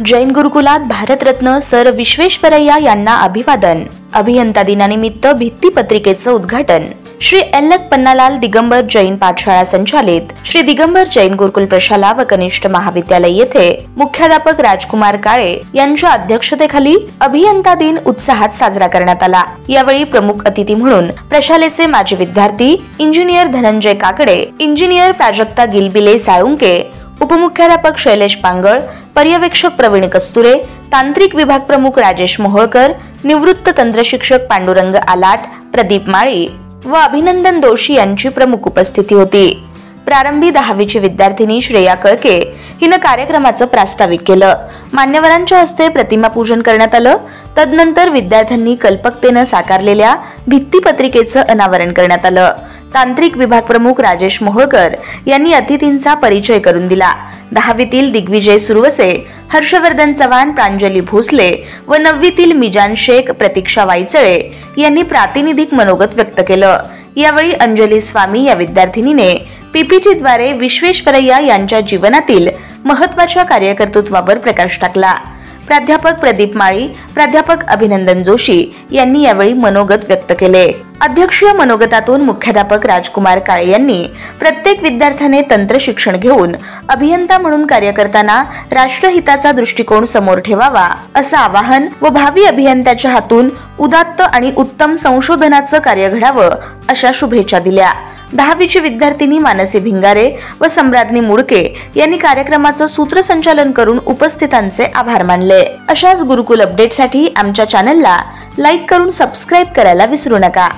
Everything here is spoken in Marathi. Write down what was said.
जैन गुरुकुलात भारतरत्न सर विश्वेश्वरय्या यांना अभिवादन। अभियंता दिनानिमित्त भित्तीपत्रिकेचं उद्घाटन। श्री एल्लक पन्नालाल दिगंबर जैन पाठशाळा संचालित श्री दिगंबर जैन गुरुकुल प्रशाला व कनिष्ठ महाविद्यालय येथे मुख्याध्यापक राजकुमार काळे यांच्या अध्यक्षतेखाली अभियंता दिन उत्साहात साजरा करण्यात आला। यावेळी प्रमुख अतिथी म्हणून प्रशालेचे माजी विद्यार्थी इंजिनियर धनंजय काकडे, इंजिनियर प्राजक्ता गिलबिले साळुंके, उपमुख्याध्यापक शैलेश पांगळ, पर्यवेक्षक प्रवीण कस्तुरे, तांत्रिक विभाग प्रमुख राजेश मोहोळकर, निवृत्त तंत्रशिक्षक पांडुरंग आलाट, प्रदीप माळी व अभिनंदन दोशी यांची प्रमुख उपस्थिती होती। प्रारंभी 10वीची विद्यार्थिनी श्रेया कळके हिने कार्यक्रमाचं प्रास्ताविक केलं। मान्यवरांच्या हस्ते प्रतिमा पूजन करण्यात आलं। तदनंतर विद्यार्थ्यांनी कल्पकतेने साकारलेल्या भित्तीपत्रिकेचं अनावरण करण्यात आलं। तांत्रिक विभाग प्रमुख राजेश मोहोळकर यांनी अतिथींचा परिचय करून दिला। 10वीतील दिग्विजय सुरवसे, हर्षवर्धन चव्हाण, प्रांजली भोसले व 9वीतील मिजान शेख, प्रतीक्षा वाईचळे यांनी प्रातिनिधिक मनोगत व्यक्त केलं। यावेळी अंजली स्वामी या विद्यार्थिनीने पीपीटीद्वारे विश्वेश्वरय्या यांच्या जीवनातील महत्त्वाच्या कार्यकर्तृत्वावर प्रकाश टाकला। प्राध्यापक प्रदीप माळी, प्राध्यापक अभिनंदन जोशी यांनी यावेळी मनोगत व्यक्त केले। अध्यक्षीय मनोगतातून मुख्याध्यापक राजकुमार काळे यांनी प्रत्येक विद्यार्थ्याने तंत्र शिक्षण घेऊन अभियंता म्हणून कार्य करताना राष्ट्रहिताचा दृष्टिकोन समोर ठेवावा असं आवाहन व भावी अभियंत्याच्या हातून उदात्त आणि उत्तम संशोधनाचं कार्य घडावं अशा शुभेच्छा दिल्या। 10वीची विद्यार्थिनी मानसी भिंगारे व सम्राज्ञी मुडके यांनी कार्यक्रमाचं सूत्रसंचालन करून उपस्थितांचे आभार मानले। अशाच गुरुकुल अपडेटसाठी आमच्या चॅनलला लाईक करून सबस्क्राइब करायला विसरू नका।